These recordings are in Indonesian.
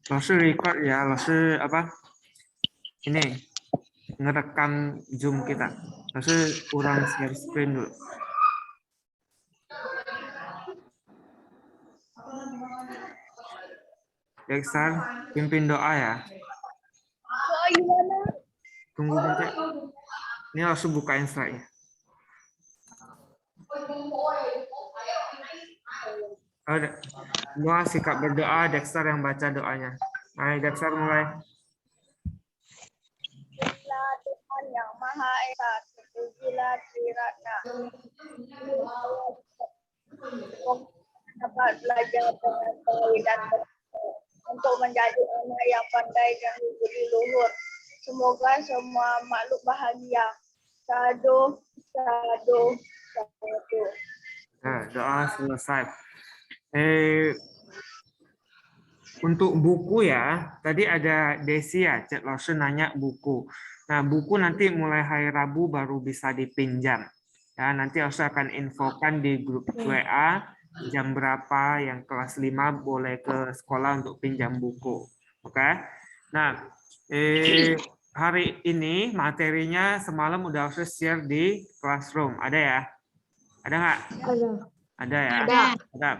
Lalu record ya, lalu apa? Ini ngerekam Zoom kita. Lalu kurang share screen dulu. Dexter, pimpin doa ya. Tunggu bentar. Ini langsung bukain slide-nya. Semua sikap berdoa, Dexter yang baca doanya. Mari Dexter mulai. Terpujilah Tuhan yang Maha Esa, terpujilah Triratna. Dapat belajar dengan baik dan benar untuk menjadi anak yang pandai dan budi luhur. Semoga semua makhluk bahagia. Sadu, sadu, sadu. Nah, doa selesai. Untuk buku ya, tadi ada Desi ya, Cek Lawson nanya buku. Nah, buku nanti mulai hari Rabu baru bisa dipinjam. Ya, nanti saya akan infokan di grup WA jam berapa yang kelas 5 boleh ke sekolah untuk pinjam buku. Oke. Nah, hari ini materinya semalam udah saya share di classroom. Ada ya? Ada nggak? Ada. Ada ya? Ada.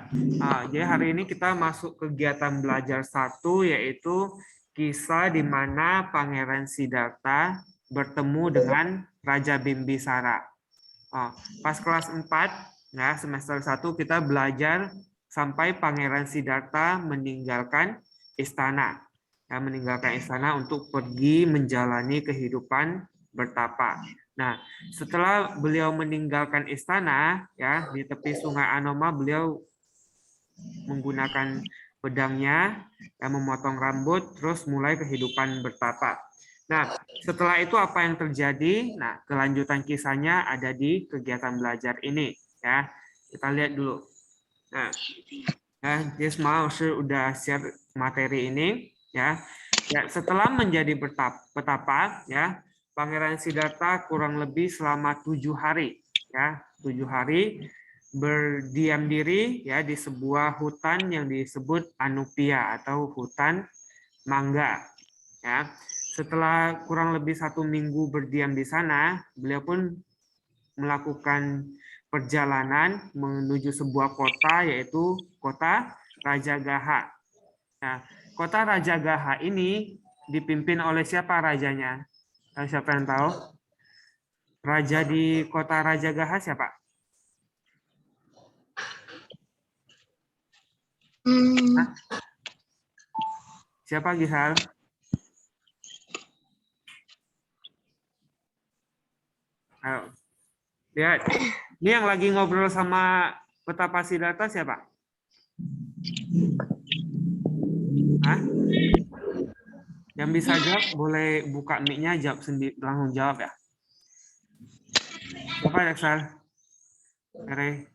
Jadi hari ini kita masuk kegiatan belajar 1 yaitu kisah di mana Pangeran Siddhartha bertemu dengan Raja Bimbisara. Pas kelas 4 ya, semester 1 kita belajar sampai Pangeran Siddhartha meninggalkan istana. Ya, meninggalkan istana untuk pergi menjalani kehidupan bertapa. Nah, setelah beliau meninggalkan istana, ya di tepi Sungai Anoma beliau menggunakan pedangnya, yang memotong rambut, terus mulai kehidupan bertapa. Nah, setelah itu apa yang terjadi? Nah, kelanjutan kisahnya ada di kegiatan belajar ini. Ya, kita lihat dulu. Nah, ya, semua sudah share materi ini. Ya, setelah menjadi petapa, ya, Pangeran Siddhartha kurang lebih selama 7 hari, ya, 7 hari berdiam diri ya di sebuah hutan yang disebut Anupia atau hutan mangga. Ya, setelah kurang lebih 1 minggu berdiam di sana, beliau pun melakukan perjalanan menuju sebuah kota yaitu kota Rajagaha. Nah, kota Rajagaha ini dipimpin oleh siapa rajanya? Siapa yang tahu? Raja di kota Rajagaha siapa? Hah? Siapa Gisal? Ayo. Lihat. Ini yang lagi ngobrol sama Petapa Siddhartha siapa? Hah? Yang bisa jawab boleh buka mic-nya jawab sendiri, langsung jawab ya. Siapa Dexal? Ere.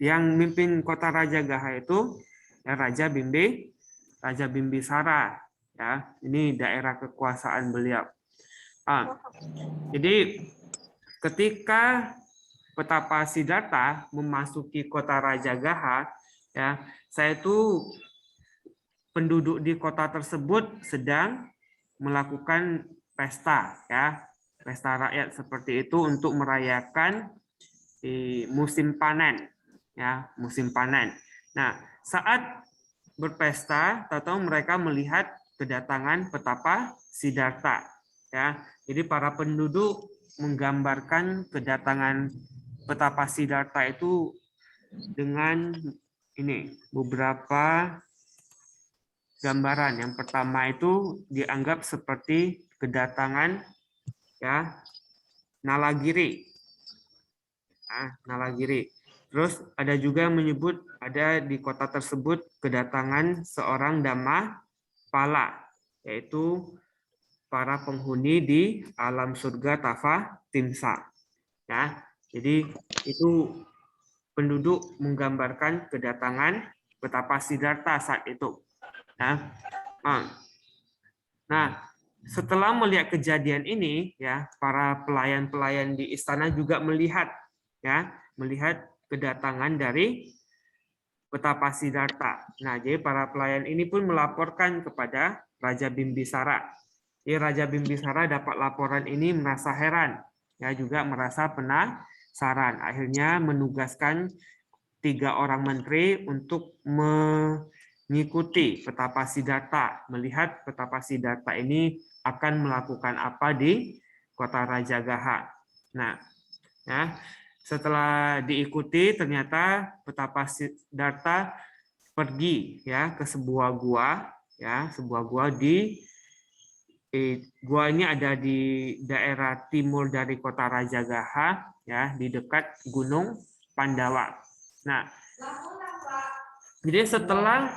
Yang mimpin kota Rajagaha itu ya Raja Bimbisara. Ya, ini daerah kekuasaan beliau. Jadi ketika Petapa Siddhartha memasuki kota Rajagaha, ya, saya itu penduduk di kota tersebut sedang melakukan pesta, ya, pesta rakyat seperti itu untuk merayakan di musim panen, ya, musim panen. Nah, saat berpesta, tahu mereka melihat kedatangan Petapa Siddhartha, ya. Jadi para penduduk menggambarkan kedatangan Petapa Siddhartha itu dengan ini beberapa gambaran. Yang pertama itu dianggap seperti kedatangan ya Nalagiri. Nalagiri. Terus ada juga yang menyebut ada di kota tersebut kedatangan seorang Dhammapala, yaitu para penghuni di alam surga Tava Timsa. Ya, jadi itu penduduk menggambarkan kedatangan Petapa Siddhartha saat itu. Nah, setelah melihat kejadian ini, ya para pelayan-pelayan di istana juga melihat, ya melihat kedatangan dari Petapa Siddhartha. Nah, jadi para pelayan ini pun melaporkan kepada Raja Bimbisara. Jadi Raja Bimbisara dapat laporan ini merasa heran, ya juga merasa penasaran. Akhirnya menugaskan 3 orang menteri untuk mengikuti Petapa Siddhartha, melihat Petapa Siddhartha ini akan melakukan apa di kota Rajagaha. Nah, ya, setelah diikuti ternyata Petapa Siddhartha pergi ya ke sebuah gua, ya sebuah gua gua ini ada di daerah timur dari kota Rajagaha, ya di dekat Gunung Pandawa. Nah, jadi setelah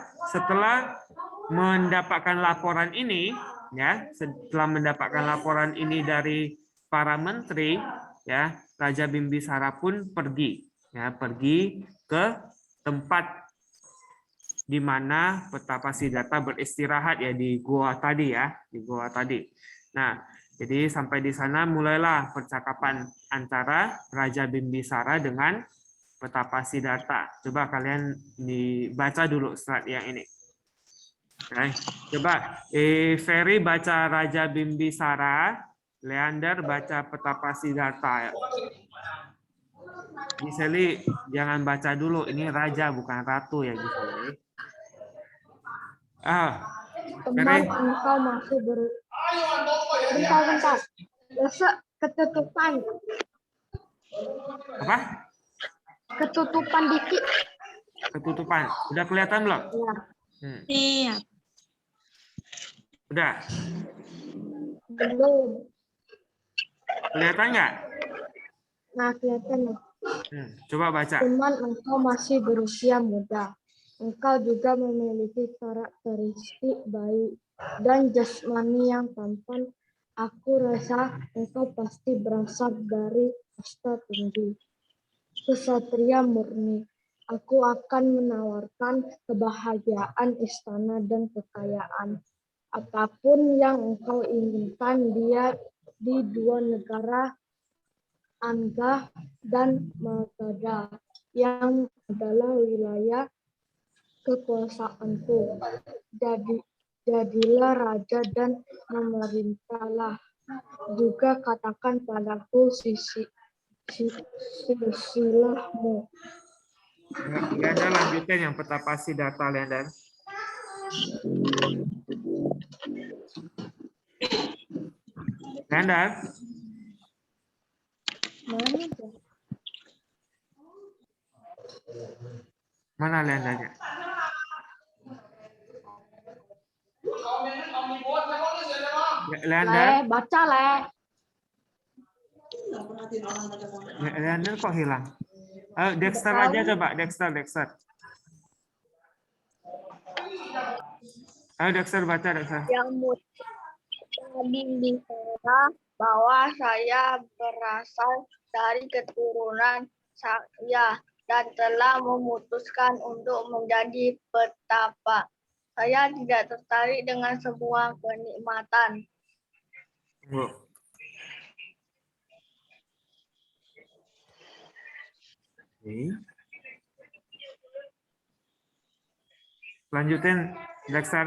mendapatkan laporan ini, ya setelah mendapatkan laporan ini dari para menteri, ya Raja Bimbisara pun pergi, ya pergi ke tempat di mana Petapa Siddhartha beristirahat ya di gua tadi ya, di gua tadi. Nah, jadi sampai di sana mulailah percakapan antara Raja Bimbisara dengan Petapa Siddhartha. Coba kalian dibaca dulu slide yang ini. Oke. Coba Ferry baca Raja Bimbisara, Leander baca Petapa Siddhartha. Giseli jangan baca dulu, ini raja bukan ratu ya Giseli. Teman, engkau masih bentar. Besok ketutupan. Apa? Ketutupan dikit. Ketutupan. Udah kelihatan belum? Ya. Iya. Udah. Belum. Kelihatan nggak? Nah, kelihatan. Coba baca. Teman, engkau masih berusia muda. Engkau juga memiliki karakteristik baik dan jasmani yang tampan. Aku rasa engkau pasti berasal dari kasta tinggi. Kesatria murni. Aku akan menawarkan kebahagiaan istana dan kekayaan. Apapun yang engkau inginkan dia di 2 negara, Angga dan Magadha, yang adalah wilayah kekuasaanku. Jadilah raja dan memerintahlah. Juga katakan padaku silsilahmu. Leander lanjutkan yang Petapa Siddhartha, Leander. Leander. Mana Leandernya? Leander. Baca le. Leander kok hilang? Dexter aja coba, Dexter. Ayo Dexter baca Dexter. Yang mulia bicara bahwa saya berasal dari keturunan saya dan telah memutuskan untuk menjadi petapa. Saya tidak tertarik dengan semua kenikmatan. Lanjutin Dexter.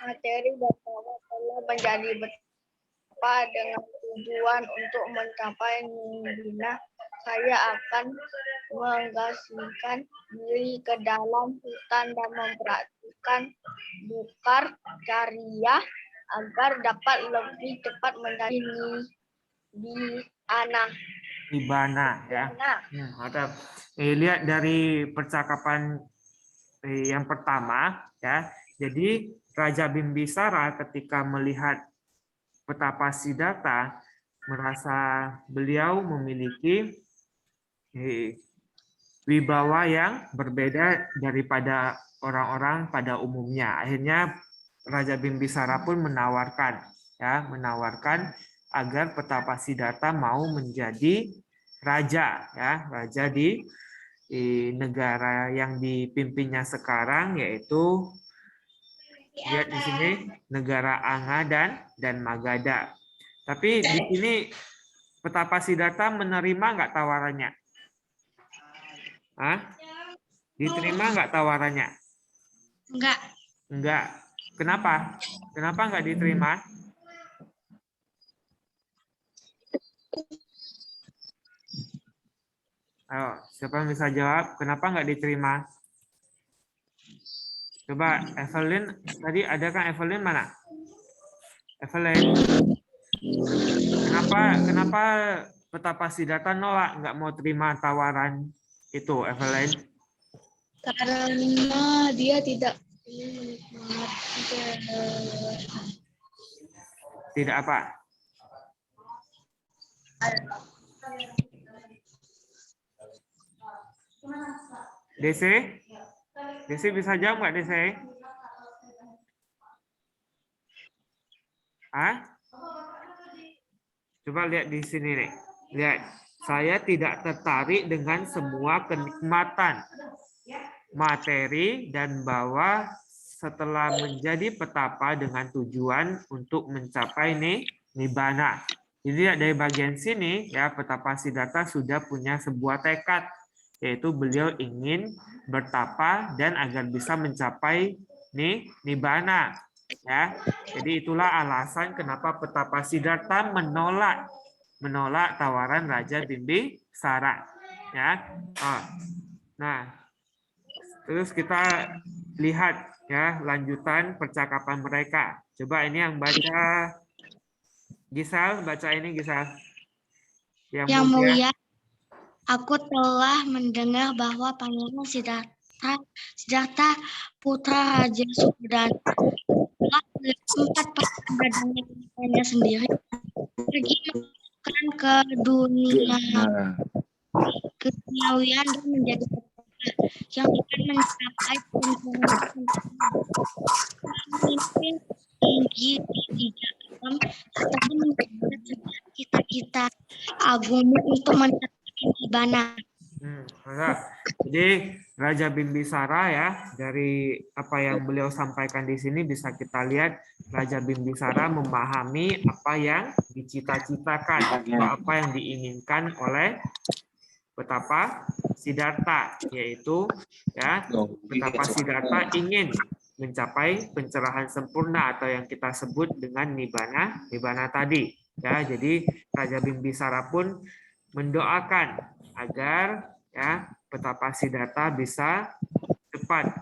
Materi bahwa telah menjadi betapa dengan tujuan untuk mencapai mimpinya, saya akan menggasingkan diri ke dalam hutan dan mempraktikkan bukar cariyah agar dapat lebih cepat menjadi Nibbana ya. Ada. Lihat dari percakapan yang pertama ya. Jadi Raja Bimbisara ketika melihat Petapa Siddhartha merasa beliau memiliki wibawa yang berbeda daripada orang-orang pada umumnya. Akhirnya Raja Bimbisara pun menawarkan agar Petapa Siddhartha mau menjadi raja ya, raja di negara yang dipimpinnya sekarang, yaitu lihat di sini negara Anga dan Magadha. Tapi di sini Petapa Siddhartha menerima nggak tawarannya? Hah? Diterima nggak tawarannya? Enggak. Enggak. Kenapa? Kenapa nggak diterima? Ayo, siapa yang bisa jawab? Kenapa nggak diterima? Coba Evelyn, tadi ada kan Evelyn mana? Evelyn, kenapa Petapa Siddhartha nolak nggak mau terima tawaran itu, Evelyn? Karena dia tidak ingin menikmati Tidak apa? DC? DC bisa jawab nggak DC? Hah? Coba lihat di sini nih. Lihat, saya tidak tertarik dengan semua kenikmatan materi dan bahwa setelah menjadi petapa dengan tujuan untuk mencapai nibbana. Jadi dari bagian sini ya Petapa Siddhartha sudah punya sebuah tekad, yaitu beliau ingin bertapa dan agar bisa mencapai nibbana. Ya, jadi itulah alasan kenapa Petapa Siddhartha menolak tawaran Raja Bimbisara. Ya, nah, terus kita lihat ya lanjutan percakapan mereka. Coba ini yang baca Gisal, baca ini Gisal. Yang mulia, aku telah mendengar bahwa Pangeran Siddhartha putra Raja Sukadana telah sempat perjalanan sendiri pergi ke dunia keduniawian dan menjadi petapa yang akan mencapai pencapaian pemimpin tinggi di dalam serta mencapai cita-cita agung untuk mencapai nibbana. Jadi Raja Bimbisara ya, dari apa yang beliau sampaikan di sini bisa kita lihat Raja Bimbisara memahami apa yang dicita-citakan atau apa yang diinginkan oleh Petapa Siddhartha, yaitu ya Petapa Siddhartha ingin mencapai pencerahan sempurna atau yang kita sebut dengan nibbana tadi. Ya, jadi Raja Bimbisara pun mendoakan agar ya Petapa Siddhartha bisa cepat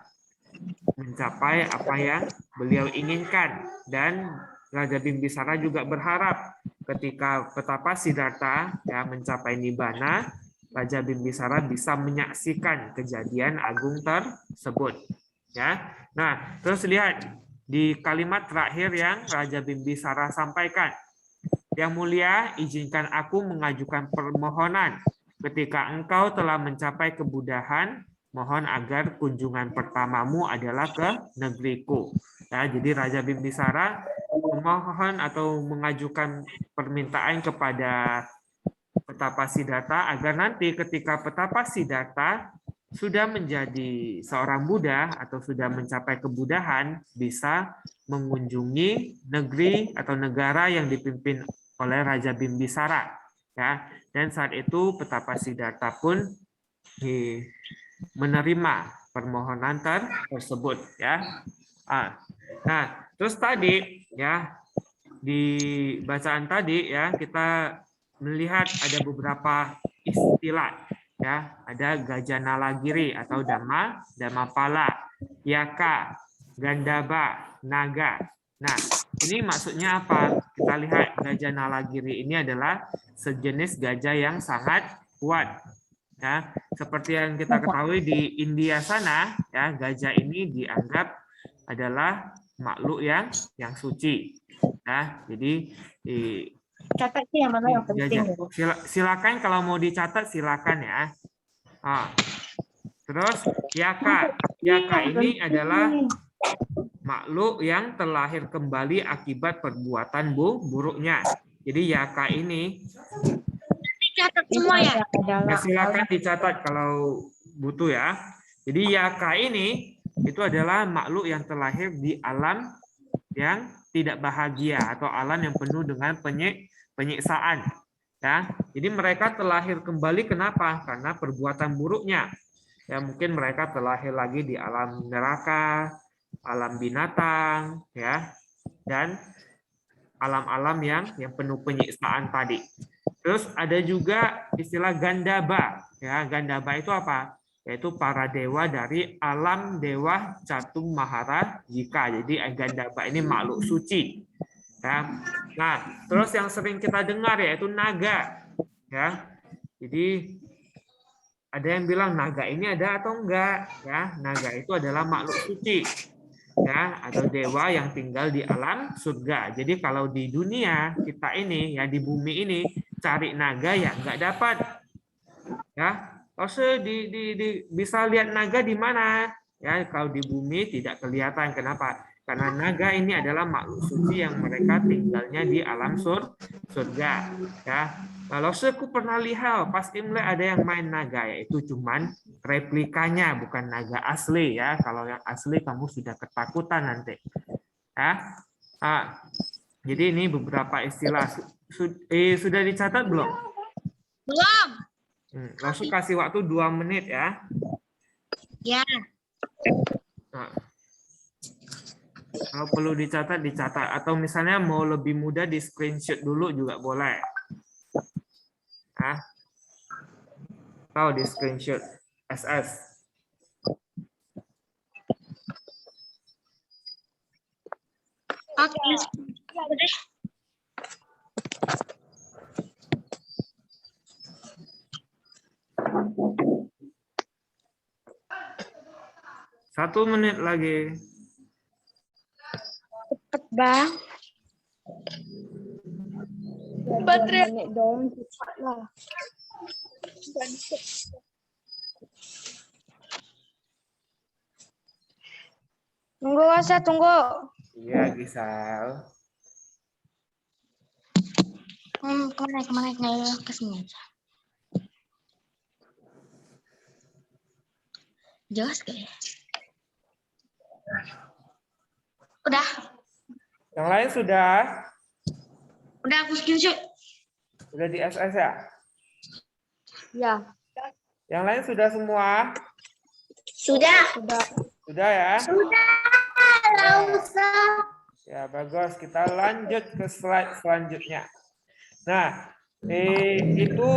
mencapai apa yang beliau inginkan, dan Raja Bimbisara juga berharap ketika Petapa Siddhartha ya mencapai nibbana, Raja Bimbisara bisa menyaksikan kejadian agung tersebut. Ya, nah terus lihat di kalimat terakhir yang Raja Bimbisara sampaikan. Yang mulia, izinkan aku mengajukan permohonan. Ketika engkau telah mencapai kebudahan, mohon agar kunjungan pertamamu adalah ke negeriku. Ya, jadi Raja Bimbisara memohon atau mengajukan permintaan kepada Petapa Siddhartha agar nanti ketika Petapa Siddhartha sudah menjadi seorang Buddha atau sudah mencapai kebudahan, bisa mengunjungi negeri atau negara yang dipimpin oleh Raja Bimbisara, ya. Dan saat itu Petapa Siddhartha pun menerima permohonan tersebut, ya. Nah, terus tadi ya di bacaan tadi ya kita melihat ada beberapa istilah, ya. Ada Gajah Nalagiri atau Dhammapala, Yaka, Gandhaba, Naga. Nah, ini maksudnya apa? Kita lihat Gajah Nalagiri ini adalah sejenis gajah yang sangat kuat. Ya, seperti yang kita ketahui di India sana, ya gajah ini dianggap adalah makhluk yang suci. Ya, jadi catat sih yang mana yang penting. Silakan kalau mau dicatat silakan ya. Terus Yaka ini adalah makhluk yang terlahir kembali akibat perbuatan buruknya. Jadi Yaka ini Catat semua ya. Silakan dicatat kalau butuh ya. Jadi Yaka ini itu adalah makhluk yang terlahir di alam yang tidak bahagia atau alam yang penuh dengan penyiksaan. Ya, jadi mereka terlahir kembali kenapa? Karena perbuatan buruknya. Ya, mungkin mereka terlahir lagi di alam neraka, alam binatang, ya, dan alam-alam yang penuh penyiksaan tadi. Terus ada juga istilah Gandaba. Ya, Gandaba itu apa? Yaitu para dewa dari alam dewa Catung Mahara Jika. Jadi Gandaba ini makhluk suci. Ya. Nah, terus yang sering kita dengar yaitu naga. Ya, jadi ada yang bilang naga ini ada atau enggak? Ya, naga itu adalah makhluk suci. Ya, atau dewa yang tinggal di alam surga. Jadi kalau di dunia kita ini ya di bumi ini cari naga ya nggak dapat. Ya, Ose bisa lihat naga di mana? Ya, kalau di bumi tidak kelihatan. Kenapa? Karena naga ini adalah makhluk suci yang mereka tinggalnya di alam surga. Ya, kalau aku pernah lihat pas Imlek ada yang main naga, yaitu cuman replikanya, bukan naga asli ya. Kalau yang asli kamu sudah ketakutan nanti. Ya, jadi ini beberapa istilah. Sudah dicatat belum? Belum. Langsung kasih waktu 2 menit ya. Ya. Nah, kalau perlu dicatat, dicatat. Atau misalnya mau lebih mudah di screenshot dulu juga boleh. Atau di screenshot SS. Oke. Satu menit lagi. Cepet, Bang. Menit dong, cepat lah. Tunggu, Wasa, tunggu. Iya, Gisal. Kemana ke sini aja. Jelas gak ya? Udah. Yang lain sudah? Udah aku screenshot. Sudah di SS ya? Ya. Yang lain sudah semua? Sudah. Sudah ya? Sudah. Ya, bagus. Kita lanjut ke slide selanjutnya. Nah, itu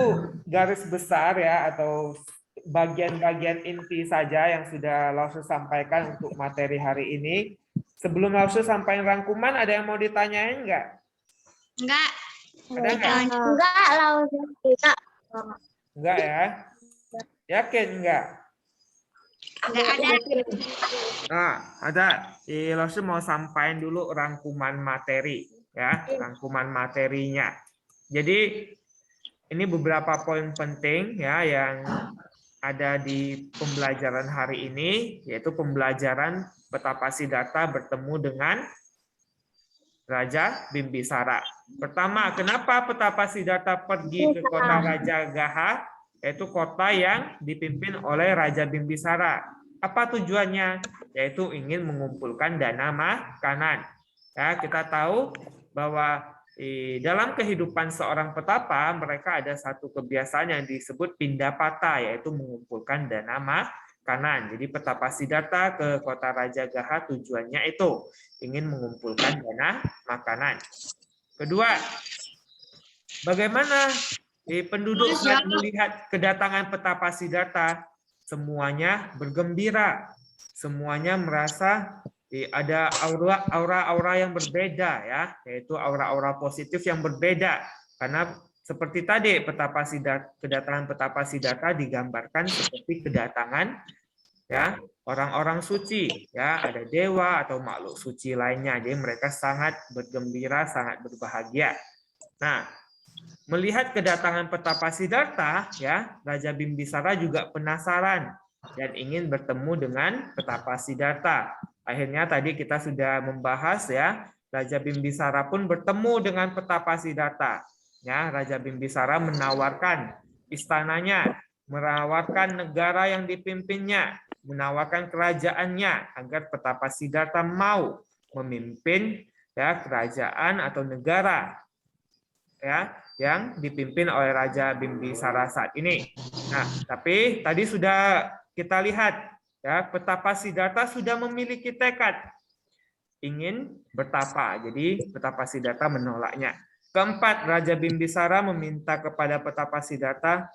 garis besar ya, atau bagian-bagian inti saja yang sudah Lausu sampaikan untuk materi hari ini. Sebelum Lausu sampaikan rangkuman, ada yang mau ditanyain nggak? Enggak. Ada nggak? Enggak, Lausu. Enggak ya? Yakin enggak? Enggak ada. Nah, ada. Lausu mau sampaikan dulu rangkuman materi, ya, rangkuman materinya. Jadi ini beberapa poin penting ya yang ada di pembelajaran hari ini, yaitu pembelajaran betapa Siddhartha bertemu dengan Raja Bimbisara. Pertama, kenapa betapa Siddhartha pergi ke kota Raja Gaha, yaitu kota yang dipimpin oleh Raja Bimbisara. Apa tujuannya? Yaitu ingin mengumpulkan dana makanan. Ya, kita tahu bahwa dalam kehidupan seorang petapa, mereka ada satu kebiasaan yang disebut pindapata, yaitu mengumpulkan dana makanan. Jadi petapa Siddhartha ke kota Raja Gaha tujuannya itu ingin mengumpulkan dana makanan. Kedua, bagaimana penduduk saat melihat kedatangan petapa Siddhartha? Semuanya bergembira, semuanya merasa ada aura-aura yang berbeda ya, yaitu aura-aura positif yang berbeda. Karena seperti tadi kedatangan petapa Siddhartha digambarkan seperti kedatangan ya orang-orang suci ya, ada dewa atau makhluk suci lainnya. Jadi mereka sangat bergembira, sangat berbahagia. Nah, melihat kedatangan petapa Siddhartha ya, Raja Bimbisara juga penasaran dan ingin bertemu dengan petapa Siddhartha. Akhirnya tadi kita sudah membahas ya, Raja Bimbisara pun bertemu dengan petapa Siddhartha. Ya, Raja Bimbisara menawarkan istananya, menawarkan negara yang dipimpinnya, menawarkan kerajaannya agar petapa Siddhartha mau memimpin ya kerajaan atau negara. Ya, yang dipimpin oleh Raja Bimbisara saat ini. Nah, tapi tadi sudah kita lihat ya, Petapa Siddhartha sudah memiliki tekad ingin bertapa. Jadi Petapa Siddhartha menolaknya. Keempat, Raja Bimbisara meminta kepada Petapa Siddhartha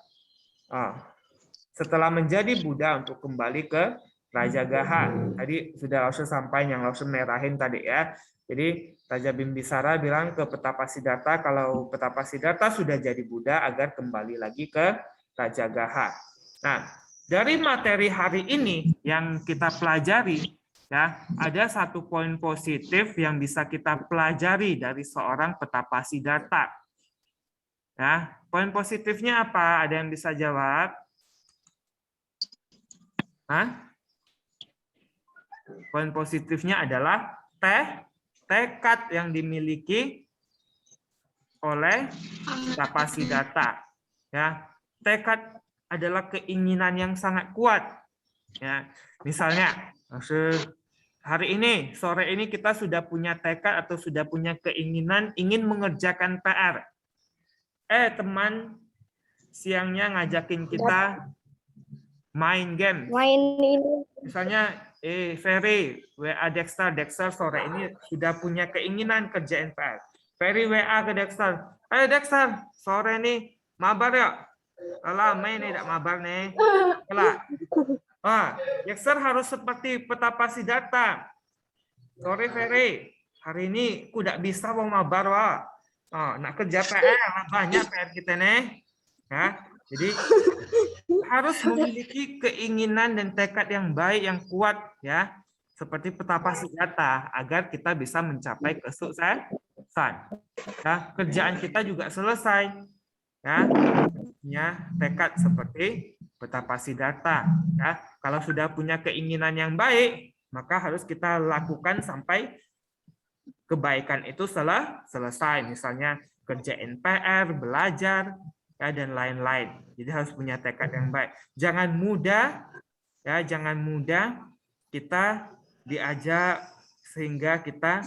setelah menjadi Buddha untuk kembali ke Rajagaha. Tadi sudah langsung sampai yang langsung merahin tadi ya. Jadi Raja Bimbisara bilang ke Petapa Siddhartha kalau Petapa Siddhartha sudah jadi Buddha agar kembali lagi ke Rajagaha. Nah, dari materi hari ini yang kita pelajari ya, ada satu poin positif yang bisa kita pelajari dari seorang Petapa Siddhartha. Ya, poin positifnya apa? Ada yang bisa jawab? Hah? Poin positifnya adalah tekad yang dimiliki oleh Petapa Siddhartha. Ya, tekad adalah keinginan yang sangat kuat. Ya, misalnya hari ini, sore ini kita sudah punya tekad atau sudah punya keinginan ingin mengerjakan PR. Teman siangnya ngajakin kita main game. Main ini. Misalnya, Ferry, WA Dexter sore ini sudah punya keinginan kerjain PR. Ferry WA ke Dexter. Dexter, sore ini mabar ya? Alah, main nih, tidak mabar nih. Alah. Dexter harus seperti Petapa Siddhartha. Sorry Ferry, hari ini aku tidak bisa mau mabar wah. Nak kerja PR, banyak PR kita nih. Ya, jadi harus memiliki keinginan dan tekad yang baik, yang kuat ya, seperti Petapa Siddhartha agar kita bisa mencapai kesuksesan. Ya, kerjaan kita juga selesai. Ya, tekad seperti Petapa Siddhartha. Ya, kalau sudah punya keinginan yang baik, maka harus kita lakukan sampai kebaikan itu selesai. Misalnya kerjain PR, belajar, ya, dan lain-lain. Jadi harus punya tekad yang baik. Jangan mudah kita diajak sehingga kita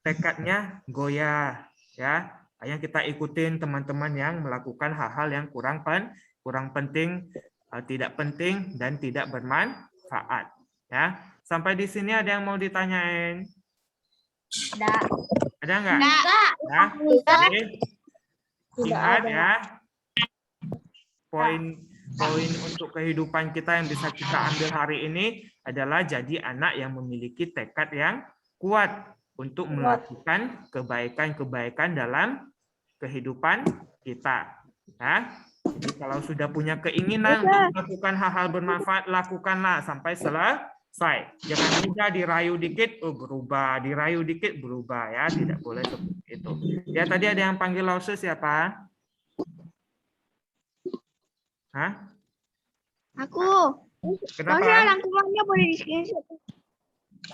tekadnya goyah. Ya, yang kita ikutin teman-teman yang melakukan hal-hal yang kurang penting, tidak penting dan tidak bermanfaat. Ya, sampai di sini ada yang mau ditanyain? Ada nggak? Ya, jadi ingat ya, poin untuk kehidupan kita yang bisa kita ambil hari ini adalah jadi anak yang memiliki tekad yang kuat untuk melakukan kebaikan-kebaikan dalam kehidupan kita. Ya. Jadi kalau sudah punya keinginan untuk melakukan hal-hal bermanfaat, lakukanlah sampai selesai. Jangan mudah dirayu dikit, berubah, dirayu dikit, berubah ya. Tidak boleh seperti itu. Ya, tadi ada yang panggil Lause siapa? Hah? Aku. Kenapa? Rangkumannya boleh di screenshot.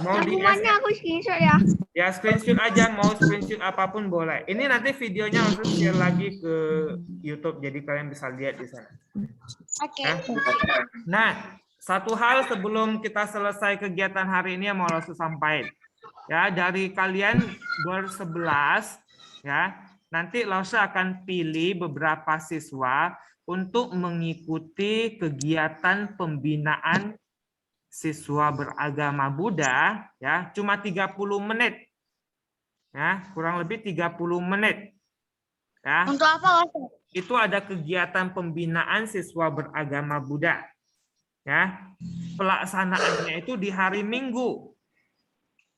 Mau di Rangkumannya aku screenshot ya. Ya, screenshot aja, mau screenshot apapun boleh. Ini nanti videonya harus share lagi ke YouTube, jadi kalian bisa lihat di sana. Oke. Nah, satu hal sebelum kita selesai kegiatan hari ini yang mau langsung sampaikan. Ya, dari kalian ber-11, ya, nanti Lausa akan pilih beberapa siswa untuk mengikuti kegiatan pembinaan siswa beragama Buddha, ya, cuma 30 menit. Ya, kurang lebih 30 menit. Ya. Untuk apa, Lause? Itu ada kegiatan pembinaan siswa beragama Buddha. Ya. Pelaksanaannya itu di hari Minggu.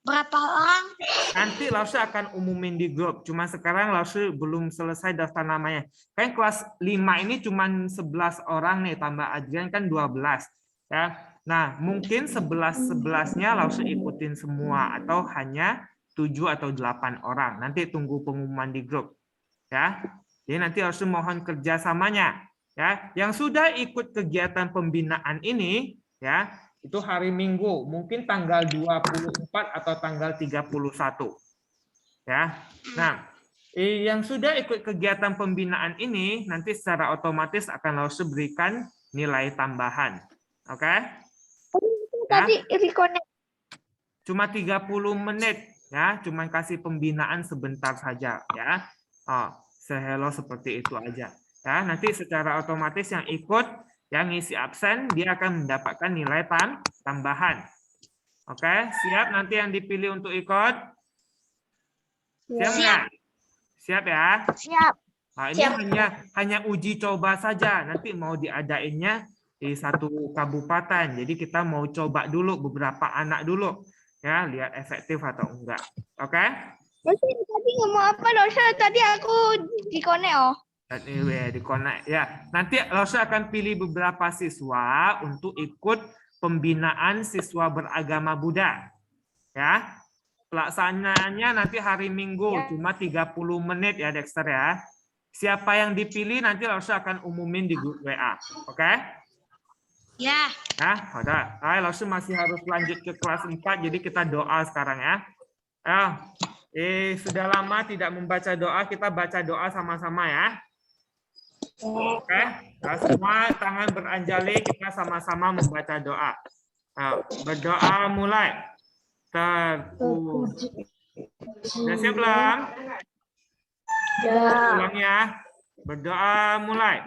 Berapa orang? Nanti Lause akan umumin di grup. Cuma sekarang Lause belum selesai daftar namanya. Kan kelas 5 ini cuma 11 orang nih, tambah Adrian kan 12. Ya. Nah, mungkin 11-11-nya Lause ikutin semua atau hanya 7 atau 8 orang. Nanti tunggu pengumuman di grup. Ya. Jadi nanti Lause mohon kerjasamanya. Ya, yang sudah ikut kegiatan pembinaan ini, ya, itu hari Minggu, mungkin tanggal 24 atau tanggal 31. Ya. Nah, yang sudah ikut kegiatan pembinaan ini nanti secara otomatis akan Lause berikan nilai tambahan. Oke? Tadi reconnect. Cuma 30 menit ya, cuma kasih pembinaan sebentar saja ya. say hello seperti itu aja. Ya, nanti secara otomatis yang ikut, yang ngisi absen, dia akan mendapatkan nilai tambahan. Oke, siap nanti yang dipilih untuk ikut? Siap nggak? Siap ya? Siap. Nah, ini hanya uji coba saja. Nanti mau diadainnya di satu kabupaten. Jadi kita mau coba dulu beberapa anak dulu. Ya, lihat efektif atau enggak. Oke? Tadi ngomong apa Lorsa? Tadi aku dikonek Di-connect ya. Nanti Lorsa akan pilih beberapa siswa untuk ikut pembinaan siswa beragama Buddha. Ya. Pelaksanaannya nanti hari Minggu, cuma 30 menit ya Dexter ya. Siapa yang dipilih nanti Lorsa akan umumin di grup WA. Oke? Ya. Ya, udah. Lorsa masih harus lanjut ke kelas 4, jadi kita doa sekarang ya. Sudah lama tidak membaca doa, kita baca doa sama-sama ya. Oke? Nah, semua tangan beranjali, kita sama-sama membaca doa. Nah, berdoa mulai. Terpuji. Sudah siap belum? Ulang ya. Berdoa mulai.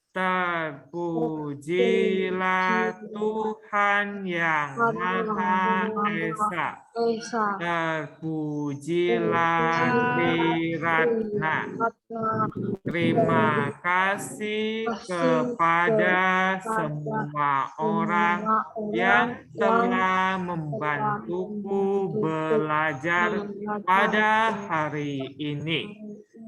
Terpujilah Tuhan yang Maha Esa. Terpujilah Triratna. Terima kasih kepada semua orang yang telah membantuku belajar pada hari ini.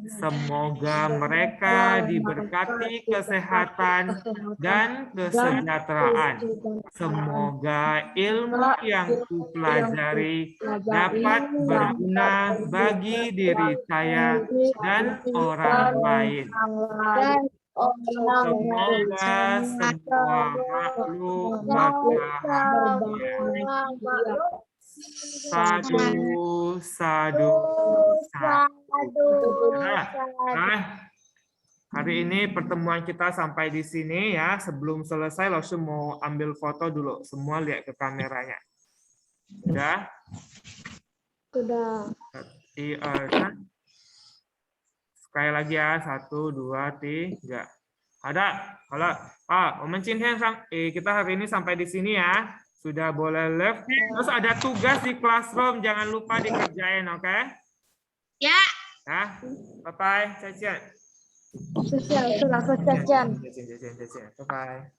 Semoga mereka diberkati kesehatan dan kesejahteraan. Semoga ilmu yang kupelajari dapat berguna bagi diri saya dan orang lain. Semoga semua makhluk berbahagia. Sadu, sadu, sadu. Nah, hari ini pertemuan kita sampai di sini ya. Sebelum selesai, langsung mau ambil foto dulu. Semua lihat ke kameranya. Sudah? Sudah. Sekali lagi ya. 1, 2, 3. Ada? Kalau kita hari ini sampai di sini ya. Sudah boleh live. Terus ada tugas di classroom, jangan lupa dikerjain, oke? Ya. Nah, bye-bye, Cacian. Sosial, Cacian. Bye-bye.